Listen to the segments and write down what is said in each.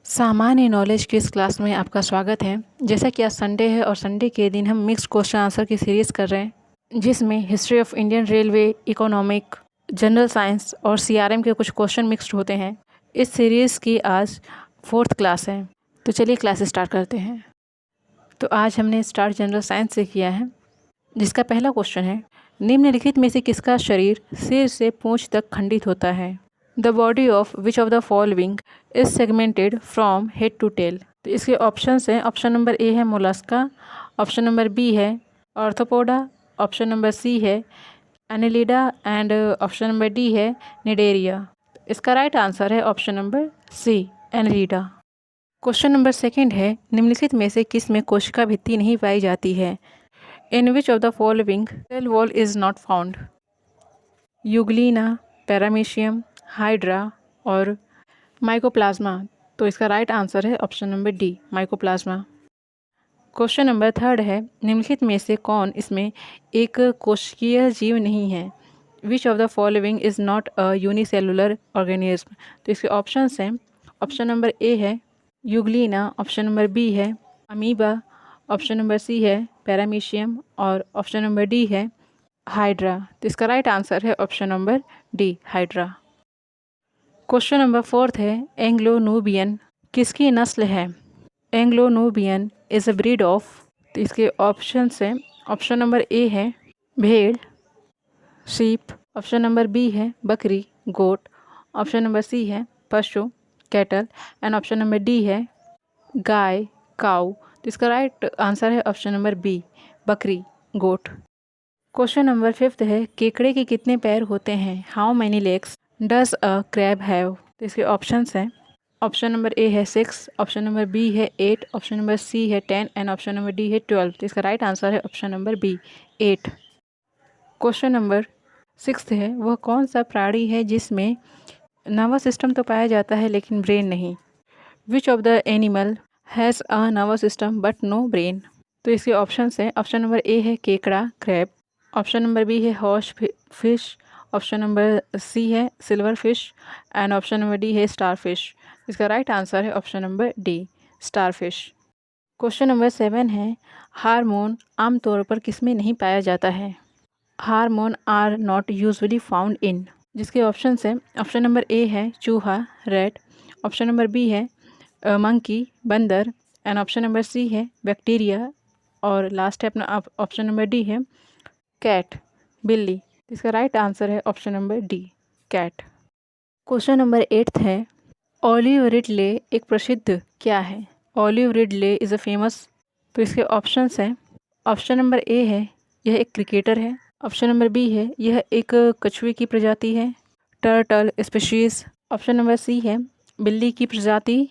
सामान्य नॉलेज की इस क्लास में आपका स्वागत है। जैसा कि आज संडे है और संडे के दिन हम मिक्स्ड क्वेश्चन आंसर की सीरीज़ कर रहे हैं, जिसमें history of Indian railway, economic, general science और सीआरएम के कुछ क्वेश्चन मिक्स्ड होते हैं। इस सीरीज़ की आज 4th क्लास है, तो चलिए क्लास स्टार्ट करते हैं। तो आज हमने स्टार्ट जनरल साइंस से किया है, जिसका पहला क्वेश्चन है, निम्नलिखित में से किसका शरीर सिर से पूंछ तक खंडित होता है? The body of which of the following is segmented from head to tail. तो इसके ऑप्शंस हैं, ऑप्शन नंबर ए है मोलस्का, ऑप्शन नंबर बी है ऑर्थोपोडा, ऑप्शन नंबर सी है Annelida and option number D है निडेरिया। इसका right answer है option number C Annelida. Question number second है, निम्नलिखित में से किस में कोशिका भित्ति नहीं पाई जाती है? In which of the following cell wall is not found? Euglena, paramecium, hydra और माइकोप्लाज्मा। तो इसका राइट आंसर है option number D mycoplasma. Question number third है, निम्नलिखित में से कौन इसमें एक कोशिकीय जीव नहीं है? Which of the following is not a unicellular organism? तो इसके ऑप्शंस हैं, ऑप्शन नंबर ए है यूग्लिना, ऑप्शन नंबर बी है अमीबा, ऑप्शन नंबर सी है पैरामीशियम और ऑप्शन नंबर डी है हाइड्रा। तो इसका राइट आंसर है option number D hydra. Question number fourth है, एंग्लो नूबियन किसकी नस्ल है? Anglo Nubian is a breed of. तो इसके ऑप्शन हैं, ऑप्शन नंबर ए है भेड़, शीप, ऑप्शन नंबर बी है बकरी, गोट, ऑप्शन नंबर सी है पशु, cattle and option number D है गाय, काऊ। तो इसका राइट आंसर है ऑप्शन नंबर बी बकरी, गोट। क्वेश्चन नंबर फिफ्थ है, केकड़े के कितने पैर होते हैं? How many legs does a crab have? तो इसके ऑप्शंस हैं, ऑप्शन नंबर ए है 6, ऑप्शन नंबर बी है 8, ऑप्शन नंबर सी है 10 एंड ऑप्शन नंबर डी है 12। तो इसका राइट आंसर है option number B 8। Question number 6 है, वह कौन सा प्राणी है जिसमें नर्वस सिस्टम तो पाया जाता है लेकिन ब्रेन नहीं? Which of the animal has a nervous system but no brain? तो इसके ऑप्शंस हैं, ऑप्शन नंबर ए है केकड़ा क्रैब, ऑप्शन नंबर बी है horse fish, option number C है silverfish and option number D है starfish. इसका right answer है option number D starfish. Question number 7 है, हार्मोन आमतौर पर किसमें नहीं पाया जाता है? Hormone are not usually found in. जिसके ऑप्शन हैं, ऑप्शन नंबर ए है चूहा रैट, ऑप्शन नंबर बी है मंकी बंदर एंड ऑप्शन नंबर सी है बैक्टीरिया और लास्ट है अपना ऑप्शन नंबर डी है कैट बिल्ली। इसका राइट आंसर है option number D cat. Question number 8 है, ऑलिव रिडले एक प्रसिद्ध क्या है? Olive ridley is a famous. तो इसके ऑप्शंस हैं, ऑप्शन नंबर ए है यह एक क्रिकेटर है, ऑप्शन नंबर बी है यह एक कछुए की प्रजाति है turtle species, option number C है बिल्ली की प्रजाति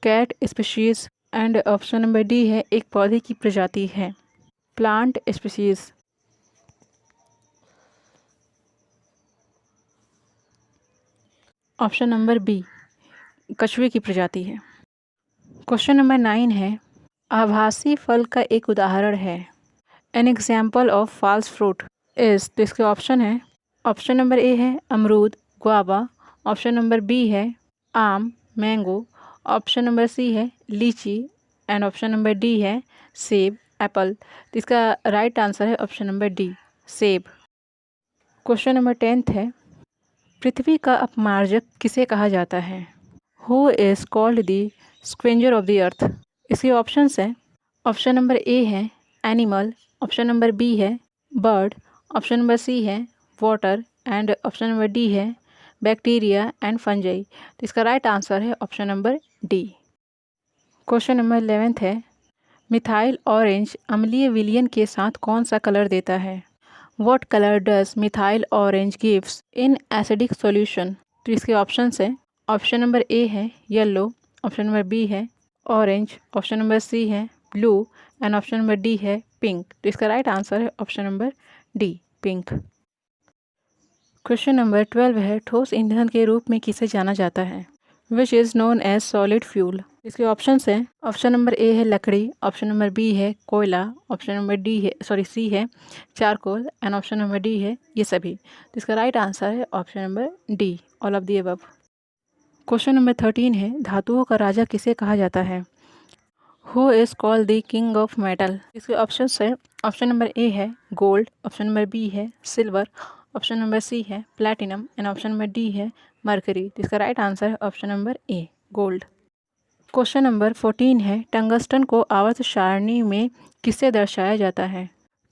cat species and option number D है एक पौधे की प्रजाति है plant species. Option number B कछुए की प्रजाति है। क्वेश्चन नंबर 9 है, आभासी फल का एक उदाहरण है। An example of false fruit is. तो इसके ऑप्शन है, ऑप्शन नंबर ए है अमरूद गुआवा, ऑप्शन नंबर बी है आम मैंगो, ऑप्शन नंबर सी है लीची एंड ऑप्शन नंबर डी है सेब एप्पल। तो इसका राइट आंसर है ऑप्शन नंबर डी सेब। क्वेश्चन नंबर 10 है, पृथ्वी का अपमार्जक किसे कहा जाता है? Who is called the scavenger of the earth? इसके ऑप्शंस हैं, ऑप्शन नंबर ए है एनिमल, ऑप्शन नंबर बी है बर्ड, ऑप्शन नंबर सी है water and option number D है बैक्टीरिया एंड फंजाई। तो इसका राइट आंसर है option number D. Question number 11 है, मिथाइल ऑरेंज अम्लीय विलयन के साथ कौन सा कलर देता है? What color does methyl orange gives in acidic solution? तो इसके ऑप्शंस हैं, ऑप्शन नंबर ए है येलो, ऑप्शन नंबर बी है ऑरेंज, ऑप्शन नंबर सी है blue and option number D है पिंक। तो इसका राइट आंसर है option number D pink. Question number 12 है, ठोस ईंधन के रूप में किसे जाना जाता है? Which is known as solid fuel. इसके ऑप्शंस हैं, ऑप्शन नंबर ए है लकड़ी, ऑप्शन नंबर बी है कोयला, ऑप्शन नंबर सी है charcoal and option number D है ये सभी। तो इसका राइट आंसर है option number D all of the above. Question number 13 है, धातुओं का राजा किसे कहा जाता है? Who is called the king of metal? इसके ऑप्शन है, ऑप्शन नंबर ए है गोल्ड, ऑप्शन नंबर बी है सिल्वर, ऑप्शन नंबर सी है platinum and option number D है मरकरी। इसका राइट आंसर है ऑप्शन नंबर ए गोल्ड। क्वेश्चन नंबर 14 है, tungsten को आवर्त सारणी में किससे दर्शाया जाता है?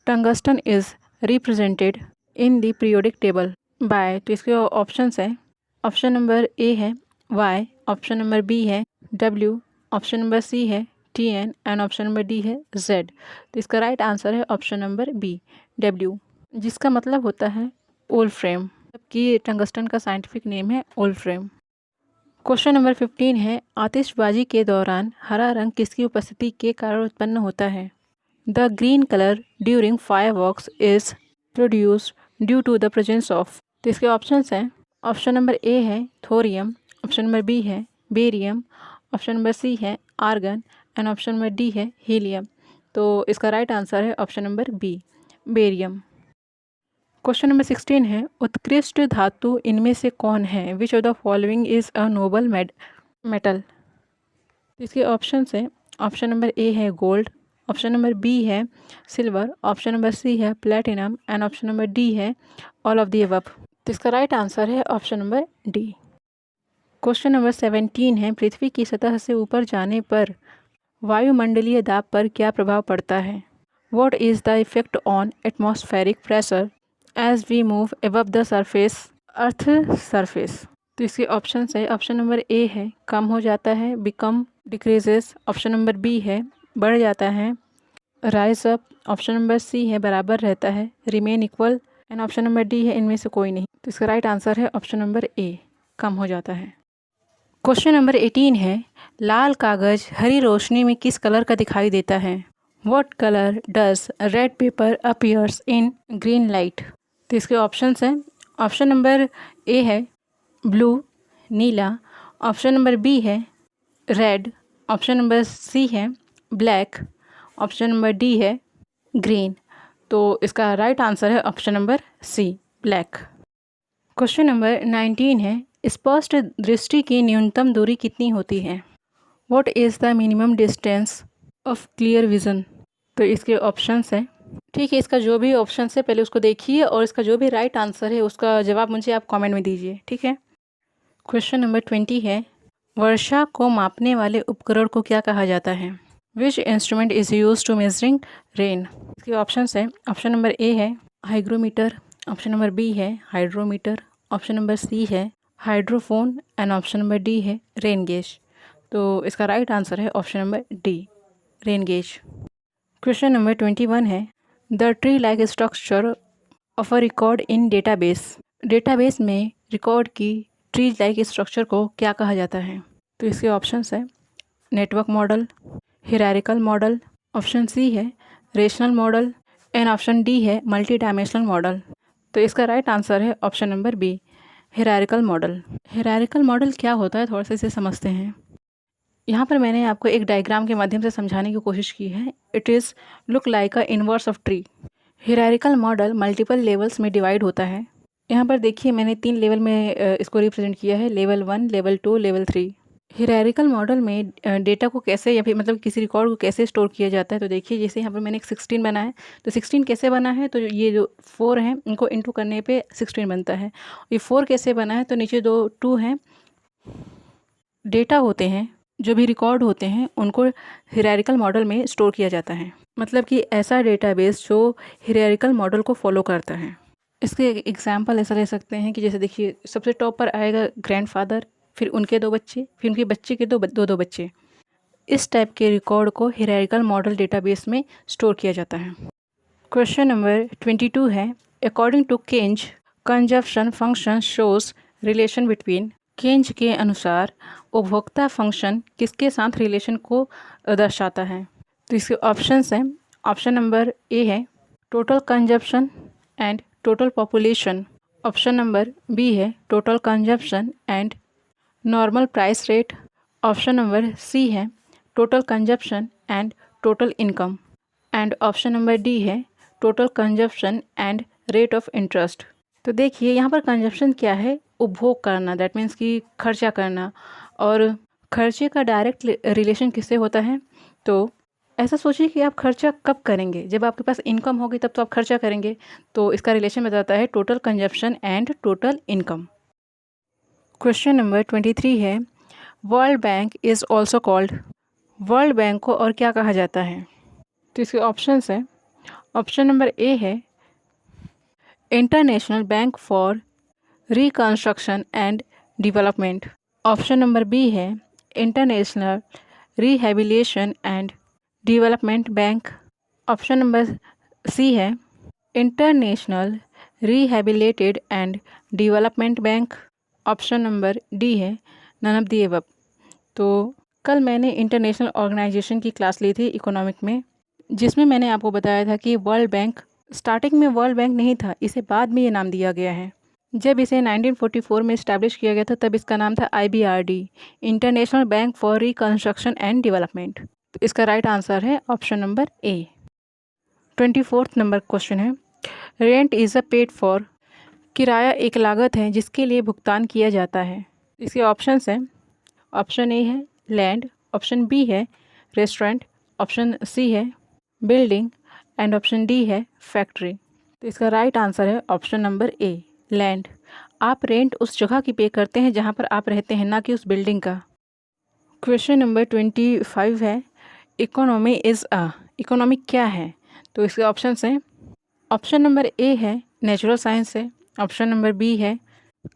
Tungsten is represented in the periodic table by. तो इसके ऑप्शन है, ऑप्शन नंबर ए है वाई, ऑप्शन नंबर बी है डब्ल्यू, ऑप्शन नंबर सी है Tn and option number D है Z। तो इसका राइट आंसर है ऑप्शन नंबर बी डब्ल्यू, जिसका मतलब होता है वोल्फ्रेम, जबकि टंगस्टन का साइंटिफिक नेम है वोल्फ्रेम। क्वेश्चन नंबर 15 है, आतिशबाजी के दौरान हरा रंग किसकी उपस्थिति के कारण उत्पन्न होता है? The green colour during fireworks is produced due to the presence of. तो इसके ऑप्शन हैं, ऑप्शन नंबर ए है थोरियम, ऑप्शन नंबर बी है बेरियम, ऑप्शन नंबर सी है argon and option number D है हीलियम। तो इसका राइट आंसर है option number B barium. Question number 16 है, उत्कृष्ट धातु इनमें से कौन है? Which of the following is a noble metal? इसके ऑप्शन है, ऑप्शन नंबर ए है गोल्ड, ऑप्शन नंबर बी है सिल्वर, ऑप्शन नंबर सी है platinum and option number D है ऑल ऑफ द अबव। तो इसका राइट आंसर है option number D. Question number 17 है, पृथ्वी की सतह से ऊपर जाने पर वायुमंडलीय दाब पर क्या प्रभाव पड़ता है? What is the effect on atmospheric pressure as we move above the surface, earth surface? तो इसके ऑप्शन है, ऑप्शन नंबर ए है कम हो जाता है, become decreases, option number B है बढ़ जाता है, rise up, option number C है बराबर रहता है, remain equal and option number D है इनमें से कोई नहीं। तो इसका राइट आंसर है ऑप्शन नंबर ए कम हो जाता है। क्वेश्चन नंबर 18 है, लाल कागज हरी रोशनी में किस कलर का दिखाई देता है? What color does red paper appears in green light? तो इसके ऑप्शंस हैं, ऑप्शन नंबर ए है ब्लू नीला, ऑप्शन नंबर बी है रेड, ऑप्शन नंबर सी है ब्लैक, ऑप्शन नंबर डी है ग्रीन। तो इसका राइट आंसर है option number C black. Question number 19 है, स्पष्ट दृष्टि की न्यूनतम दूरी कितनी होती है? What is the minimum distance of clear vision? तो इसके ऑप्शंस हैं, ठीक है, इसका जो भी ऑप्शन है पहले उसको देखिए और इसका जो भी राइट आंसर है उसका जवाब मुझे आप कमेंट में दीजिए, ठीक है। क्वेश्चन नंबर 20 है, वर्षा को मापने वाले उपकरण को क्या कहा जाता है? Which instrument is use to measuring rain? इसके ऑप्शंस हैं, ऑप्शन नंबर ए है हाइग्रोमीटर, ऑप्शन नंबर बी है हाइड्रोमीटर, ऑप्शन नंबर सी है hydrophone and option number D है रेन गेज। तो इसका राइट आंसर है option number D rain gauge. Question number 21 है, the tree like structure of a record in database. Database में record की tree like structure को क्या कहा जाता है? तो इसके ऑप्शंस है, network model, hierarchical model, option C है rational model and option D है मल्टी डायमेंशनल मॉडल। तो इसका राइट आंसर है option number B hierarchical model. Hierarchical model क्या होता है थोड़ा सा इसे समझते हैं। यहाँ पर मैंने आपको एक डायग्राम के माध्यम से समझाने की कोशिश की है। It is look like a inverse of tree. Hierarchical model multiple levels में डिवाइड होता है। यहाँ पर देखिए मैंने 3 लेवल में इसको रिप्रेजेंट किया है, level 1, level 2, level 3। Hierarchical model में डेटा को कैसे या फिर मतलब किसी रिकॉर्ड को कैसे स्टोर किया जाता है, तो देखिए जैसे यहाँ पर मैंने एक 16 बना है, तो 16 कैसे बना है, तो ये जो 4 हैं इनको इंटू करने पे 16 बनता है। ये 4 कैसे बना है, तो नीचे 2 हैं, डेटा होते हैं जो भी रिकॉर्ड होते हैं उनको हिरारिकल मॉडल में स्टोर किया जाता है। मतलब कि ऐसा डेटाबेस जो हिरारिकल मॉडल को फॉलो करता है। इसके एग्जाम्पल ऐसा ले सकते हैं कि जैसे देखिए सबसे टॉप पर आएगा ग्रैंडफादर, फिर उनके 2 बच्चे, फिर उनके बच्चे के 2 बच्चे। इस टाइप के रिकॉर्ड को हिरारिकल मॉडल डेटाबेस में स्टोर किया जाता है। क्वेश्चन नंबर 22 है, according to Keynes consumption function shows relation between. Keynes के अनुसार उपभोक्ता फंक्शन किसके साथ रिलेशन को दर्शाता है? तो इसके ऑप्शंस हैं, ऑप्शन नंबर ए है total consumption and total population, option number B है total consumption and normal price rate, option number C है total consumption and total income and option number D है total consumption and rate of interest. तो देखिए यहाँ पर consumption क्या है, उपभोग करना, दैट मीन्स कि खर्चा करना। और खर्चे का डायरेक्ट रिलेशन किससे होता है? तो ऐसा सोचिए कि आप खर्चा कब करेंगे, जब आपके पास इनकम होगी तब तो आप खर्चा करेंगे। तो इसका रिलेशन बताता है total consumption and total income. Question number 23 है, world bank is also called. World bank को और क्या कहा जाता है? तो इसके ऑप्शंस है, ऑप्शन नंबर ए है international bank for reconstruction and development. Option number B है international rehabilitation and development bank. Option number C है international rehabilitated and development bank. Option number D है नन ऑफ द अबव। तो कल मैंने international organization की class ली थी economic में, जिसमें मैंने आपको बताया था कि वर्ल्ड बैंक स्टार्टिंग में वर्ल्ड बैंक नहीं था, इसे बाद में ये नाम दिया गया है। जब इसे 1944 में इस्टेब्लिश किया गया था तब इसका नाम था IBRD, international bank for reconstruction and development. तो इसका राइट आंसर है option number A. 24 number question है, rent is a paid for. किराया एक लागत है जिसके लिए भुगतान किया जाता है। इसके ऑप्शंस हैं, ऑप्शन ए है लैंड, ऑप्शन बी है रेस्टोरेंट, ऑप्शन सी है बिल्डिंग एंड ऑप्शन डी है फैक्ट्री। तो इसका राइट आंसर है ऑप्शन नंबर ए, लैंड। आप रेंट उस जगह की पे करते हैं जहाँ पर आप रहते हैं, ना कि उस बिल्डिंग का। क्वेश्चन नंबर 25 है, इकोनॉमी इज़ अ। इकोनॉमी क्या है? तो इसके ऑप्शंस हैं, ऑप्शन नंबर ए है नेचुरल साइंस है, ऑप्शन नंबर बी है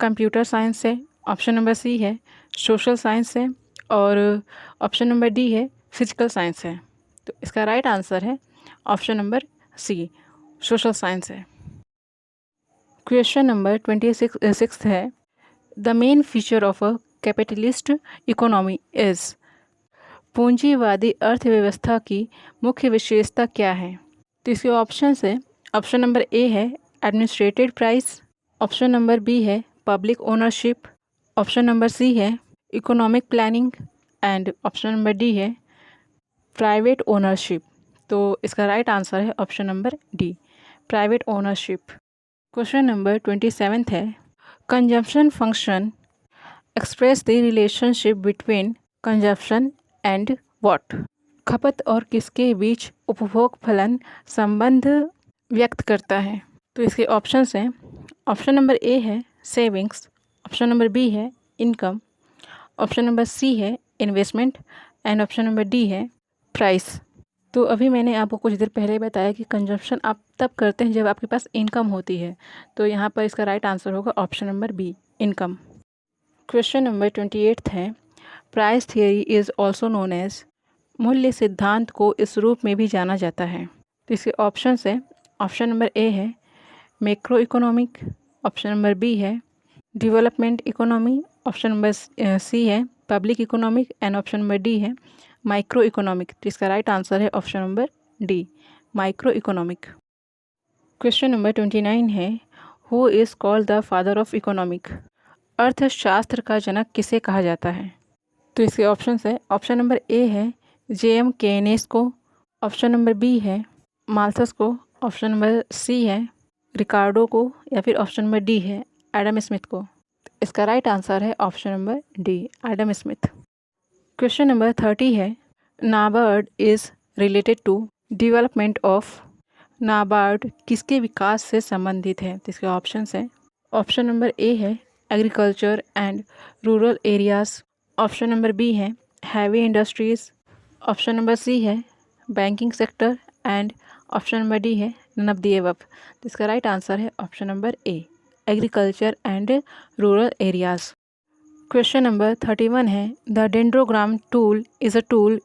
कंप्यूटर साइंस है, ऑप्शन नंबर सी है सोशल साइंस है और ऑप्शन नंबर डी है फिजिकल साइंस है। तो इसका राइट आंसर है option number C, social science है। क्वेश्चन नंबर 26 है, the main feature of a capitalist economy is. पूंजीवादी अर्थव्यवस्था की मुख्य विशेषता क्या है? तो इसके ऑप्शन है, ऑप्शन नंबर ए है administered price, option number B है public ownership, option number C है economic planning and option number D है प्राइवेट ओनरशिप। तो इसका राइट आंसर है option number D, private ownership. Question number 27 है, consumption function express the relationship between consumption and what. खपत और किसके बीच उपभोग फलन संबंध व्यक्त करता है? तो इसके ऑप्शंस हैं, ऑप्शन नंबर ए है सेविंग्स, ऑप्शन नंबर बी है इनकम, ऑप्शन नंबर सी है investment and option number D है प्राइस। तो अभी मैंने आपको कुछ देर पहले बताया कि कंजप्शन आप तब करते हैं जब आपके पास इनकम होती है। तो यहाँ पर इसका राइट आंसर होगा option number B, income. Question number 28 है, price theory is also known as. मूल्य सिद्धांत को इस रूप में भी जाना जाता है। तो इसके ऑप्शंस है, ऑप्शन नंबर ए है macro economic, option number B है development economy, option number C है public economic and option number D है माइक्रो इकोनॉमिक। तो इसका राइट आंसर है option number D, micro economic. Question number 29 है, who is called the father of economic. अर्थशास्त्र का जनक किसे कहा जाता है? तो इसके ऑप्शंस है, ऑप्शन नंबर ए है JM केनेस को, ऑप्शन नंबर बी है माल्थस को, ऑप्शन नंबर सी है रिकार्डो को या फिर ऑप्शन नंबर डी है एडम स्मिथ को। इसका राइट आंसर है option number D, Adam Smith. Question number 30 है, NABARD is related to development of. NABARD किसके विकास से संबंधित है? तो इसके ऑप्शंस हैं, ऑप्शन नंबर ए है agriculture and rural areas, option number B है heavy industries, option number C है banking sector and option number D है नन ऑफ द अबव। तो इसका राइट आंसर है option number A, agriculture and rural areas. Question number 31 है, the dendrogram tool is a tool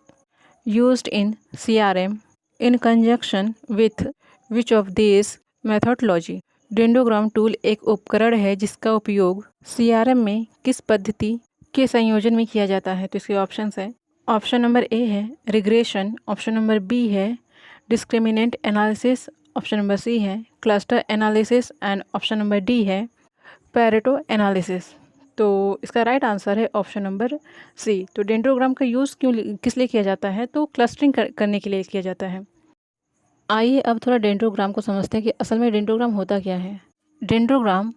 used in CRM in conjunction with which of this methodology. Dendrogram tool एक उपकरण है जिसका उपयोग CRM में किस पद्धति के संयोजन में किया जाता है? तो इसके ऑप्शंस है, ऑप्शन नंबर ए है रिग्रेशन, ऑप्शन नंबर बी है discriminant analysis, option number C है cluster analysis and option number D है पैरेटो एनालिसिस। तो इसका राइट आंसर है ऑप्शन नंबर सी। तो डेंड्रोग्राम का यूज़ किस लिए किया जाता है? तो क्लस्टरिंग करने के लिए किया जाता है। आइए अब थोड़ा डेंड्रोग्राम को समझते हैं कि असल में डेंड्रोग्राम होता क्या है। डेंड्रोग्राम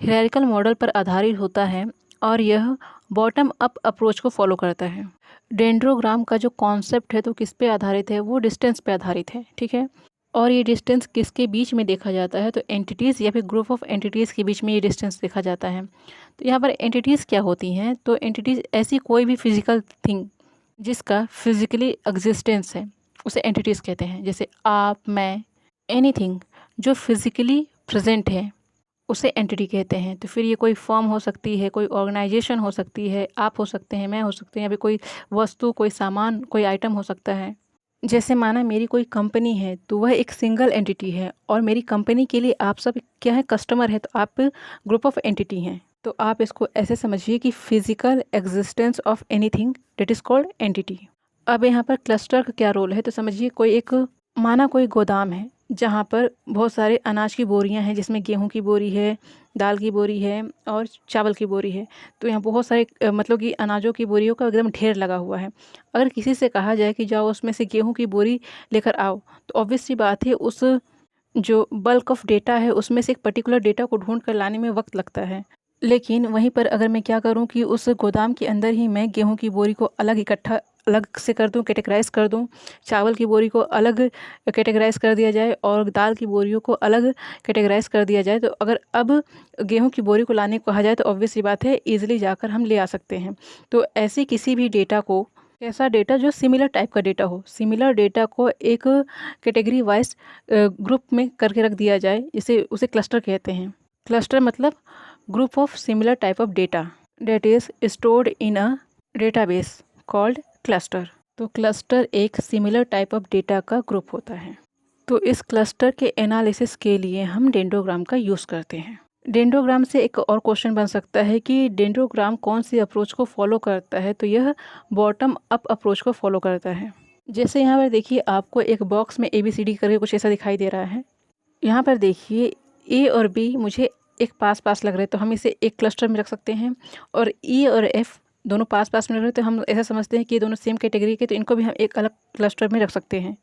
हायरार्किकल मॉडल पर आधारित होता है और यह बॉटम अप अप्रोच को फॉलो करता है। डेंड्रोग्राम का जो कॉन्सेप्ट है तो किस पे आधारित है, वो डिस्टेंस पे आधारित है, ठीक है। और ये डिस्टेंस किसके बीच में देखा जाता है, तो एंटिटीज़ या फिर ग्रुप ऑफ एंटिटीज़ के बीच में ये डिस्टेंस देखा जाता है। तो यहाँ पर एंटिटीज़ क्या होती हैं, तो एंटिटीज़ ऐसी कोई भी फिजिकल थिंग जिसका फिजिकली एग्जिस्टेंस है उसे एंटिटीज़ कहते हैं। जैसे आप, मैं, एनीथिंग जो फिजिकली प्रेजेंट है उसे एंटिटी कहते हैं। तो फिर ये कोई फॉर्म हो सकती है, कोई ऑर्गेनाइजेशन हो सकती है, आप हो सकते हैं, मैं हो सकते हैं, या फिर कोई वस्तु, कोई सामान, कोई आइटम हो सकता है। जैसे माना मेरी कोई कंपनी है तो वह एक सिंगल एंटिटी है और मेरी कंपनी के लिए आप सब क्या है, कस्टमर है, तो आप ग्रुप ऑफ एंटिटी हैं। तो आप इसको ऐसे समझिए कि physical existence of anything that is called entity. अब यहाँ पर क्लस्टर का क्या रोल है, तो समझिए कोई गोदाम है जहाँ पर बहुत सारे अनाज की बोरियां हैं, जिसमें गेहूं की बोरी है, दाल की बोरी है और चावल की बोरी है। तो यहाँ बहुत सारे मतलब कि अनाजों की बोरियों का एकदम ढेर लगा हुआ है। अगर किसी से कहा जाए कि जाओ उसमें से गेहूं की बोरी लेकर आओ, तो ऑब्वियस सी बात है उस जो बल्क ऑफ डेटा है उसमें से एक पर्टिकुलर डेटा को ढूंढ कर लाने में वक्त लगता है। लेकिन वहीं पर अगर मैं क्या करूं कि उस गोदाम के अंदर ही मैं गेहूं की बोरी को अलग से कर दूं, कैटेगराइज कर दूं, चावल की बोरी को अलग कैटेगराइज कर दिया जाए और दाल की बोरियों को अलग कैटेगराइज कर दिया जाए, तो अगर अब गेहूं की बोरी को लाने को कहा जाए तो ऑब्वियस सी बात है ईजिली जाकर हम ले आ सकते हैं। तो ऐसे किसी भी डेटा को, ऐसा डेटा जो सिमिलर टाइप का डेटा हो, सिमिलर डेटा को एक कैटेगरी वाइज ग्रुप में करके रख दिया जाए, इसे उसे क्लस्टर कहते हैं। क्लस्टर मतलब group of similar type of data that is stored in a database called cluster. तो क्लस्टर एक सिमिलर टाइप ऑफ डेटा का ग्रुप होता है। तो इस क्लस्टर के एनालिसिस के लिए हम डेंड्रोग्राम का यूज़ करते हैं। डेंड्रोग्राम से एक और क्वेश्चन बन सकता है कि डेंड्रोग्राम कौन सी अप्रोच को फॉलो करता है, तो यह बॉटम अप अप्रोच को फॉलो करता है। जैसे यहाँ पर देखिए आपको एक बॉक्स में ABCD करके कुछ ऐसा दिखाई दे रहा है। यहाँ पर देखिए A और B मुझे एक पास पास लग रहे हैं, तो हम इसे एक क्लस्टर में रख सकते हैं। और E और F दोनों पास पास में लग रहे हैं, तो हम ऐसा समझते हैं कि ये दोनों सेम कैटेगरी के, तो इनको भी हम एक अलग क्लस्टर में रख सकते हैं।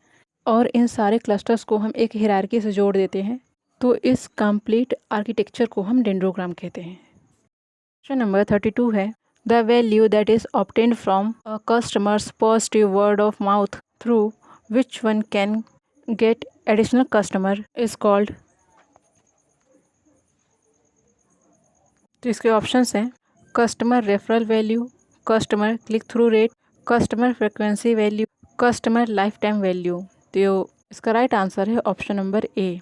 और इन सारे क्लस्टर्स को हम एक हायरार्की से जोड़ देते हैं। तो इस कंप्लीट आर्किटेक्चर को हम डेंड्रोग्राम कहते हैं। क्वेश्चन नंबर 32 है, the value that is obtained from a customers positive word of mouth through which one can get additional customer is called. तो इसके ऑप्शंस हैं customer referral value, customer click through rate, customer frequency value, customer life time value. तो इसका right answer है option number ए,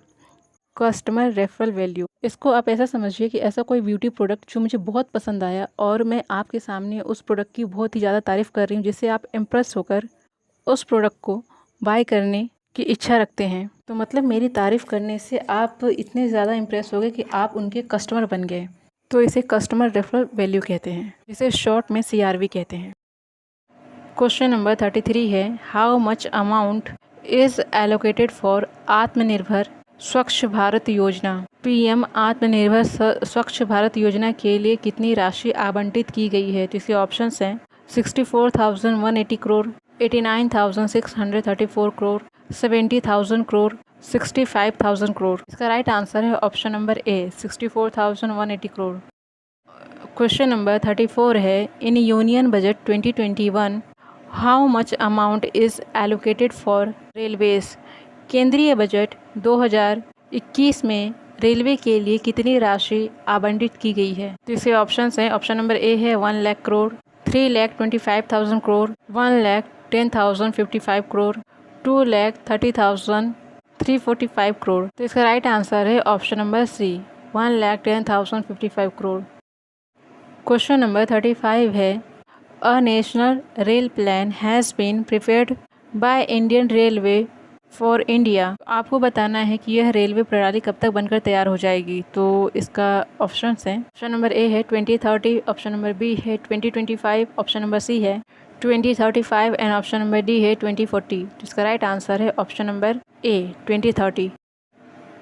customer referral value. इसको आप ऐसा समझिए कि ऐसा कोई ब्यूटी प्रोडक्ट जो मुझे बहुत पसंद आया और मैं आपके सामने उस प्रोडक्ट की बहुत ही ज़्यादा तारीफ़ कर रही हूँ, जिससे आप इम्प्रेस होकर उस प्रोडक्ट को बाय करने की इच्छा रखते हैं। तो मतलब मेरी तारीफ़ करने से आप इतने ज़्यादा इम्प्रेस हो गए कि आप उनके कस्टमर बन गए, तो इसे कस्टमर रेफरल वैल्यू कहते हैं, जिसे शॉर्ट में CRV कहते हैं। क्वेश्चन नंबर 33 है, how much amount is allocated for आत्मनिर्भर स्वच्छ भारत योजना। PM आत्मनिर्भर स्वच्छ भारत योजना के लिए कितनी राशि आवंटित की गई है, तो इसके ऑप्शंस हैं 64,180 करोड़, 89,634 करोड़, 70,000 करोड़, 65,000 करोड़। इसका राइट आंसर है ऑप्शन नंबर ए, 64,180 करोड़। क्वेश्चन नंबर 34 है, in union budget 2021 how much amount is allocated for railways. केंद्रीय बजट 2021 में रेलवे के लिए कितनी राशि आवंटित की गई है, तो इसके ऑप्शंस हैं ऑप्शन नंबर ए है 1 लाख करोड़, 3,25,000 करोड़, 1,10,055 करोड़, 2,30,345 करोड़। तो इसका राइट आंसर है option number C, 1,10,055 crore. Question number 35 है, a national rail plan has been prepared by Indian railway for India. आपको बताना है कि यह रेलवे प्रणाली कब तक बनकर तैयार हो जाएगी। तो इसका ऑप्शंस हैं, ऑप्शन नंबर ए है 2030, ऑप्शन नंबर बी है 2025, ऑप्शन नंबर सी है 2035 एंड ऑप्शन नंबर डी है 2040। इसका राइट आंसर है ऑप्शन नंबर ए 2030।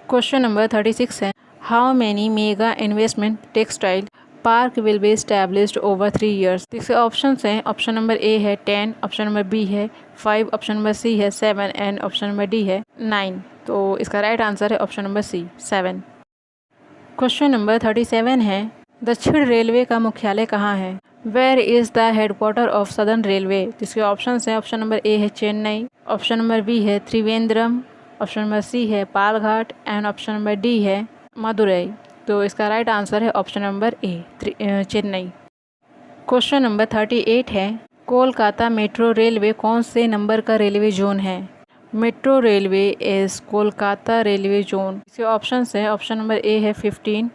क्वेश्चन नंबर 36 है, how many mega investment textile park will be established over 3 years। इसके options हैं, option number A है 10, option number B है 5, option number C है 7 and option number D है 9। तो इसका राइट आंसर है option number C 7। Question number 37 है, दक्षिण रेलवे का मुख्यालय कहाँ है? Where is the headquarter of southern railway? जिसके ऑप्शन हैं, ऑप्शन नंबर ए है चेन्नई, ऑप्शन नंबर बी है त्रिवेंद्रम, ऑप्शन नंबर सी है Palghat and option number D है मदुरई। तो इसका राइट आंसर है ऑप्शन नंबर ए चेन्नई। क्वेश्चन नंबर 38 है, कोलकाता मेट्रो रेलवे कौन से नंबर का रेलवे जोन है? Metro railway is Kolkata railway zone. इसके ऑप्शन हैं, ऑप्शन नंबर ए है 15,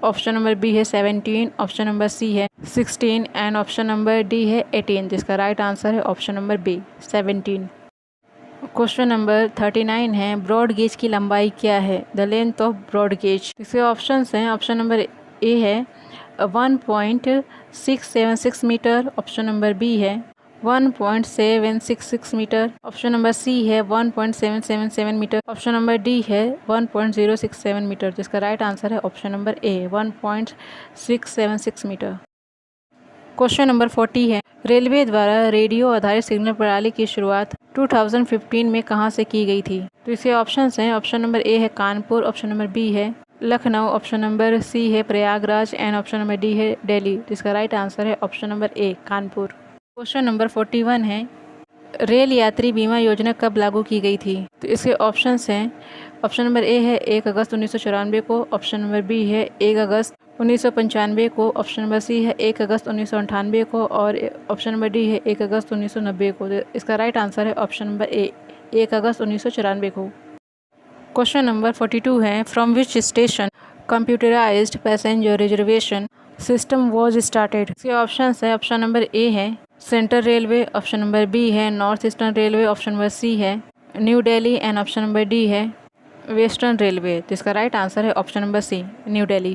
ऑप्शन नंबर बी है 17, ऑप्शन नंबर सी है 16 एंड ऑप्शन नंबर डी है 18। जिसका राइट आंसर है option number B 17। Question number 39 है, ब्रॉड गेज की लंबाई क्या है? The length of broad gauge. इसके ऑप्शन हैं, ऑप्शन नंबर ए है 1.676 मीटर, ऑप्शन नंबर बी है 1.766 मीटर, ऑप्शन नंबर सी है 1.777 मीटर, ऑप्शन नंबर डी है 1.067 मीटर। जिसका राइट आंसर है option number A 1.676 metre. Question number 40 है, रेलवे द्वारा रेडियो आधारित सिग्नल प्रणाली की शुरुआत 2015 में कहाँ से की गई थी? तो इसके ऑप्शन हैं, ऑप्शन नंबर ए है कानपुर, ऑप्शन नंबर बी है लखनऊ, ऑप्शन नंबर सी है Prayagraj and option number D है दिल्ली। जिसका राइट आंसर है ऑप्शन नंबर ए कानपुर। क्वेश्चन नंबर 41 है, रेल यात्री बीमा योजना कब लागू की गई थी? तो इसके ऑप्शंस हैं, ऑप्शन नंबर ए है 1 अगस्त 1994 को, ऑप्शन नंबर बी है 1 अगस्त 1995 को, ऑप्शन नंबर सी है 1 अगस्त 1998 को और ऑप्शन नंबर डी है 1 अगस्त 1990 को। तो इसका राइट आंसर है ऑप्शन नंबर ए 1 अगस्त 1994 को। क्वेश्चन नंबर 42 है, from which station computerized passenger reservation system was started? इसके ऑप्शन है, ऑप्शन नंबर ए है central railway, option number B है north eastern railway, option number C है New Delhi and option number D है western railway. तो इसका right answer है option number C New Delhi.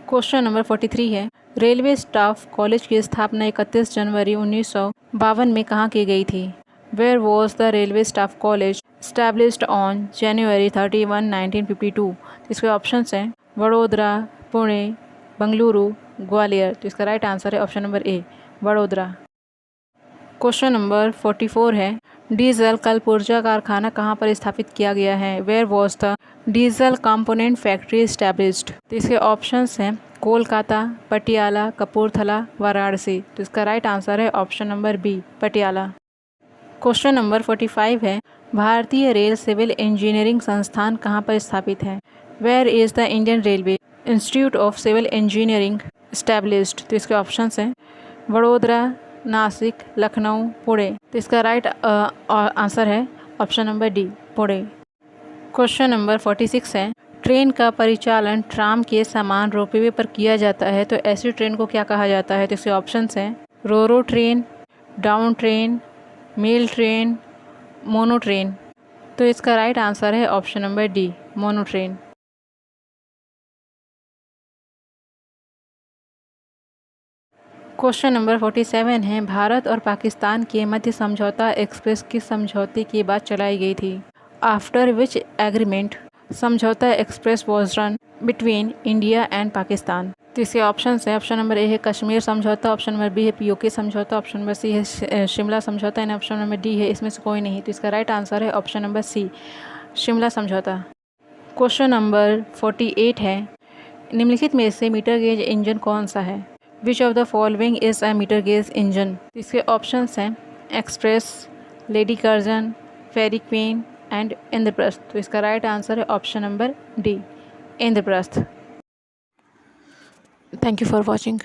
Question number 43 है, रेलवे स्टाफ कॉलेज की स्थापना 31 जनवरी 1952 में कहाँ की गई थी? Where was the railway staff college established on January 31, 1952? इसके ऑप्शन हैं वडोदरा, पुणे, बंगलुरु, ग्वालियर। तो इसका राइट आंसर है ऑप्शन नंबर ए वडोदरा। क्वेश्चन नंबर 44 है, डीजल कल्प ऊर्जा कारखाना कहाँ पर स्थापित किया गया है? Where was the diesel component factory established? तो इसके ऑप्शंस हैं कोलकाता, पटियाला, कपूरथला, वाराणसी। तो इसका राइट आंसर है option number B Patiala. Question number 45 है, भारतीय रेल सिविल इंजीनियरिंग संस्थान कहाँ पर स्थापित है? Where is the Indian railway institute of civil engineering established? तो इसके ऑप्शंस हैं वडोदरा, नासिक, लखनऊ, पुणे। तो इसका राइट आंसर है option number D Pune. Question number 46 है, ट्रेन का परिचालन ट्राम के समान रोपवे पर किया जाता है तो ऐसी ट्रेन को क्या कहा जाता है? तो इसके ऑप्शंस हैं roro train, down train, mail train, mono train. तो इसका राइट आंसर है option number D mono train. Question number 47 है, भारत और पाकिस्तान के मध्य समझौता एक्सप्रेस किस समझौते के बाद चलाई गई थी? आफ्टर विच एग्रीमेंट समझौता express was run between India and Pakistan? तो इसके ऑप्शन हैं, ऑप्शन नंबर ए है कश्मीर समझौता, ऑप्शन नंबर बी है पीओके समझौता, ऑप्शन नंबर सी है शिमला समझौता एंड ऑप्शन नंबर डी है इसमें से कोई नहीं। तो इसका राइट आंसर है ऑप्शन नंबर सी शिमला समझौता। क्वेश्चन नंबर 48 है, निम्नलिखित में से मीटर गेज इंजन कौन सा है? Which of the following is a metre gauge engine? इसके ऑप्शंस हैं Express, Lady Curzon, Fairy Queen and Indraprastha. तो इसका राइट आंसर है option number D Indraprastha. Thank you for watching.